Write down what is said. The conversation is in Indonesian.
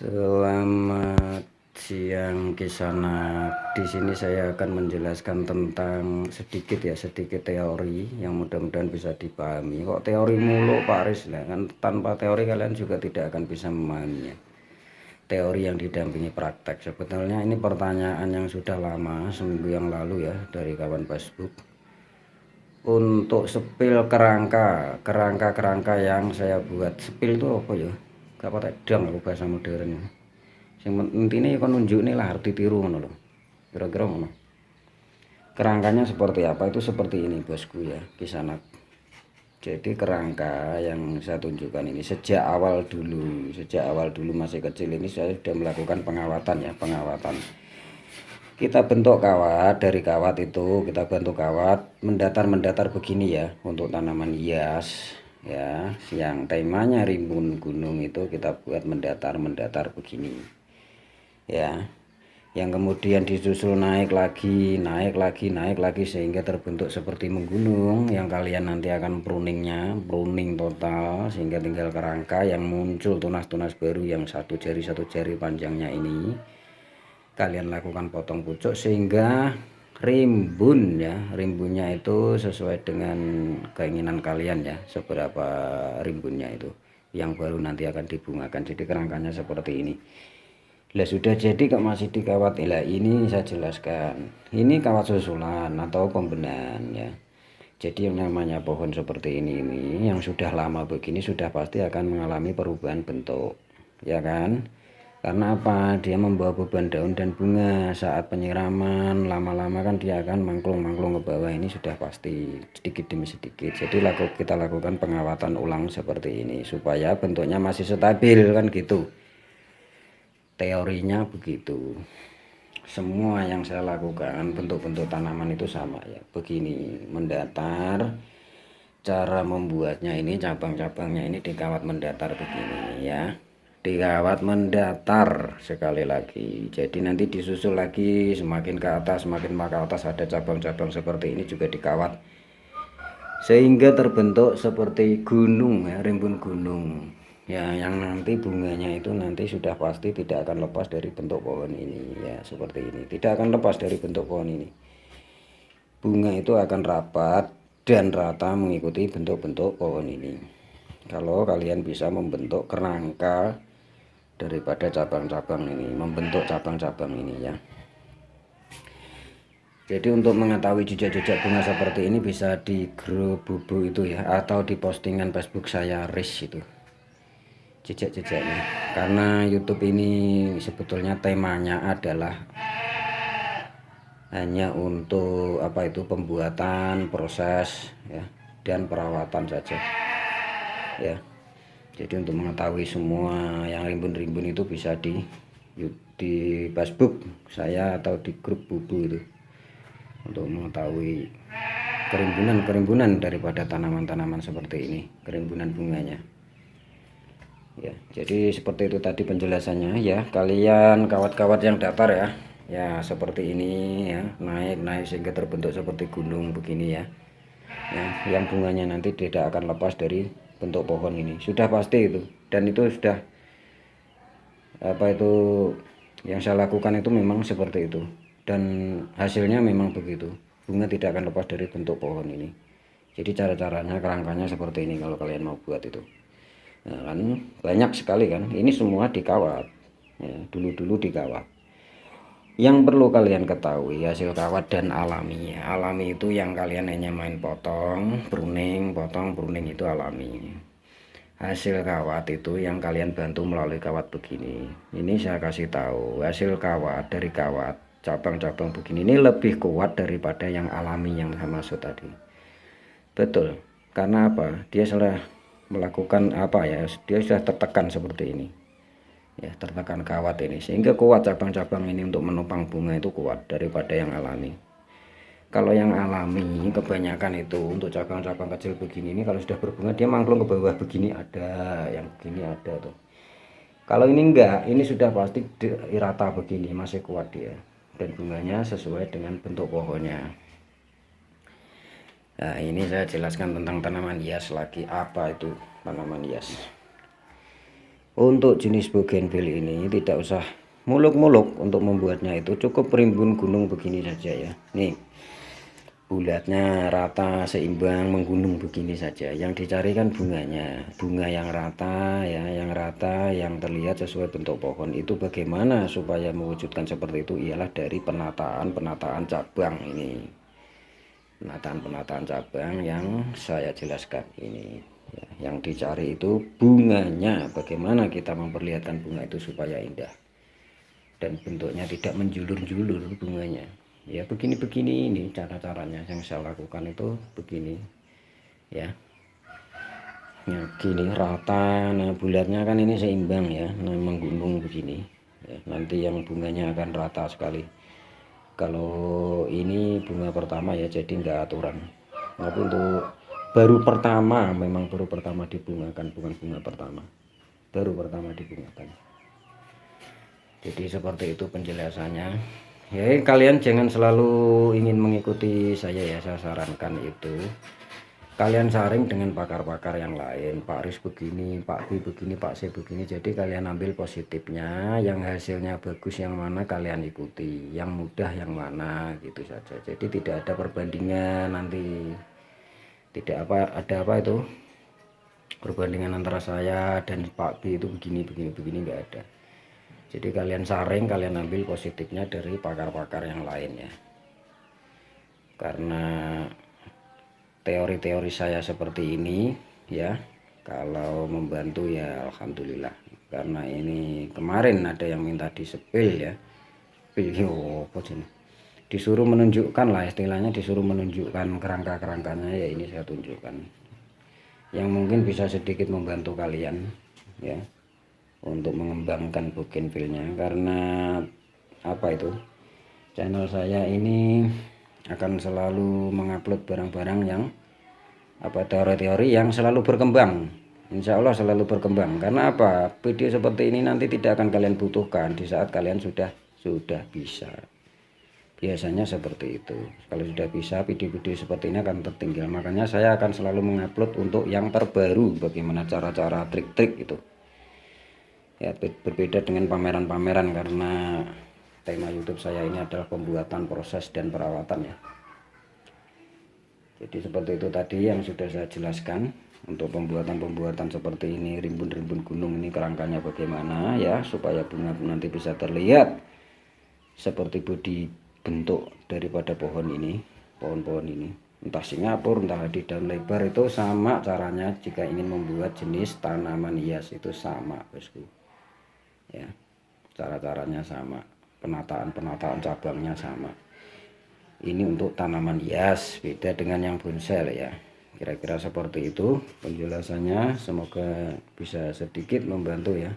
Selamat siang Kisana. Di sini saya akan menjelaskan tentang sedikit teori yang mudah-mudahan bisa dipahami. Kok teori mulu Pak Aris? Nah, kan tanpa teori kalian juga tidak akan bisa memahaminya. Teori yang didampingi praktek. Sebetulnya ini pertanyaan yang sudah lama, seminggu yang lalu ya, dari kawan Facebook. Untuk sepil kerangka yang saya buat. Sepil itu apa ya? Gak pakai dang aku bahasa modern. Yang intinya kan nunjuk nih lah, harus ditiru ngono loh, kira-kira ngono. Kerangkanya seperti apa? Itu seperti ini bosku ya, Kisanak. Jadi kerangka yang saya tunjukkan ini sejak awal dulu masih kecil ini saya sudah melakukan pengawatan ya, pengawatan. Kita bentuk kawat, dari kawat itu kita bentuk kawat mendatar begini ya, untuk tanaman hias ya, yang temanya rimbun gunung itu kita buat mendatar begini ya, yang kemudian disusul naik lagi sehingga terbentuk seperti menggunung, yang kalian nanti akan pruning total sehingga tinggal kerangka yang muncul tunas-tunas baru yang satu jari panjangnya ini. Kalian lakukan potong pucuk sehingga rimbun ya, rimbunnya itu sesuai dengan keinginan kalian ya, seberapa rimbunnya itu yang baru nanti akan dibungakan. Jadi kerangkanya seperti ini. Lah sudah jadi kok masih dikawat. Lah ini saya jelaskan, ini kawat susulan atau pembenahan ya. Jadi yang namanya pohon seperti ini yang sudah lama begini sudah pasti akan mengalami perubahan bentuk ya kan, karena apa? Dia membawa beban daun dan bunga. Saat penyiraman lama-lama kan dia akan mangklung ke bawah, ini sudah pasti sedikit demi sedikit. Jadi kita lakukan pengawatan ulang seperti ini supaya bentuknya masih stabil kan gitu. Teorinya begitu. Semua yang saya lakukan bentuk-bentuk tanaman itu sama ya, begini mendatar. Cara membuatnya ini cabang-cabangnya ini dikawat mendatar begini ya, dikawat mendatar sekali lagi. Jadi nanti disusul lagi semakin ke atas ada cabang-cabang seperti ini juga dikawat sehingga terbentuk seperti gunung ya, rimbun gunung ya, yang nanti bunganya itu nanti sudah pasti tidak akan lepas dari bentuk pohon ini ya, seperti ini, tidak akan lepas dari bentuk pohon ini. Bunga itu akan rapat dan rata mengikuti bentuk-bentuk pohon ini. Kalau kalian bisa membentuk kerangka daripada cabang-cabang ini, membentuk cabang-cabang ini ya. Jadi untuk mengetahui jejak-jejak bunga seperti ini bisa di grup bubu itu ya, atau di postingan Facebook saya Riz itu jejak-jejaknya. Karena YouTube ini sebetulnya temanya adalah hanya untuk apa itu, pembuatan, proses ya, dan perawatan saja ya. Jadi untuk mengetahui semua yang rimbun-rimbun itu bisa di Facebook saya atau di grup bubu itu, untuk mengetahui kerimbunan daripada tanaman-tanaman seperti ini, kerimbunan bunganya ya. Jadi seperti itu tadi penjelasannya ya. Kalian kawat-kawat yang datar ya, ya seperti ini ya, naik sehingga terbentuk seperti gunung begini ya, yang bunganya nanti tidak akan lepas dari bentuk pohon ini, sudah pasti itu. Dan itu sudah apa itu yang saya lakukan itu memang seperti itu, dan hasilnya memang begitu, bunga tidak akan lepas dari bentuk pohon ini. Jadi cara-caranya kerangkanya seperti ini kalau kalian mau buat itu. Nah, kan banyak sekali kan, ini semua dikawat ya, dulu dikawat. Yang perlu kalian ketahui, hasil kawat dan alami. Alami itu yang kalian hanya main potong pruning itu alami. Hasil kawat itu yang kalian bantu melalui kawat begini. Ini saya kasih tahu, hasil kawat dari kawat cabang-cabang begini ini lebih kuat daripada yang alami yang saya maksud tadi. Betul, karena apa? Dia sudah melakukan apa ya, dia sudah tertekan seperti ini ya, tertekan kawat ini sehingga kuat cabang-cabang ini untuk menopang bunga, itu kuat daripada yang alami. Kalau yang alami kebanyakan itu untuk cabang-cabang kecil begini ini, kalau sudah berbunga dia mangklung ke bawah begini, ada yang begini ada tuh. Kalau ini enggak, ini sudah pasti rata begini, masih kuat dia, dan bunganya sesuai dengan bentuk pohonnya. Nah ini saya jelaskan tentang tanaman hias lagi. Apa itu tanaman hias? Untuk jenis bougainville ini tidak usah muluk-muluk untuk membuatnya, itu cukup rimbun gunung begini saja ya. Nih, bulatnya rata seimbang menggunung begini saja. Yang dicari kan bunganya, bunga yang rata ya, yang terlihat sesuai bentuk pohon. Itu bagaimana supaya mewujudkan seperti itu, ialah dari penataan cabang ini, penataan cabang yang saya jelaskan ini ya. Yang dicari itu bunganya, bagaimana kita memperlihatkan bunga itu supaya indah dan bentuknya tidak menjulur-julur bunganya ya. Begini ini cara-caranya yang saya lakukan itu begini ya. Nah, gini rata, nah bulatnya kan ini seimbang ya, nah menggunung begini ya. Nanti yang bunganya akan rata sekali. Kalau ini bunga pertama ya, jadi enggak aturan. Tapi untuk baru pertama, memang baru pertama dibungakan, bukan bunga pertama, baru pertama dibungakan. Jadi seperti itu penjelasannya ya. Kalian jangan selalu ingin mengikuti saya ya, saya sarankan itu kalian saring dengan pakar-pakar yang lain, Pak Riz begini, Pak B begini, Pak C begini. Jadi kalian ambil positifnya, yang hasilnya bagus yang mana kalian ikuti, yang mudah yang mana, gitu saja. Jadi tidak ada perbandingan nanti, tidak ada apa itu perbandingan antara saya dan Pak B itu begini enggak ada. Jadi kalian saring, kalian ambil positifnya dari pakar-pakar yang lain ya. Karena teori-teori saya seperti ini ya, kalau membantu ya alhamdulillah. Karena ini kemarin ada yang minta disepil ya, disuruh menunjukkan lah, istilahnya disuruh menunjukkan kerangka-kerangkanya ya, ini saya tunjukkan yang mungkin bisa sedikit membantu kalian ya untuk mengembangkan bougainville-nya. Karena apa itu, channel saya ini akan selalu mengupload barang-barang yang teori-teori yang selalu berkembang, insya Allah selalu berkembang. Karena apa, video seperti ini nanti tidak akan kalian butuhkan di saat kalian sudah bisa, biasanya seperti itu. Kalau sudah bisa, video-video seperti ini akan tertinggal. Makanya saya akan selalu mengupload untuk yang terbaru, bagaimana cara-cara, trik-trik itu ya, berbeda dengan pameran-pameran. Karena tema YouTube saya ini adalah pembuatan, proses, dan perawatan ya. Jadi seperti itu tadi yang sudah saya jelaskan untuk pembuatan seperti ini, rimbun-rimbun gunung ini kerangkanya bagaimana ya, supaya bunga nanti bisa terlihat seperti bodi bentuk daripada pohon ini, pohon-pohon ini, entah Singapura, entah di daun lebar, itu sama caranya. Jika ingin membuat jenis tanaman hias itu sama bosku ya, cara-caranya sama, penataan cabangnya sama. Ini untuk tanaman hias, beda dengan yang bonsai ya. Kira-kira seperti itu penjelasannya, semoga bisa sedikit membantu ya.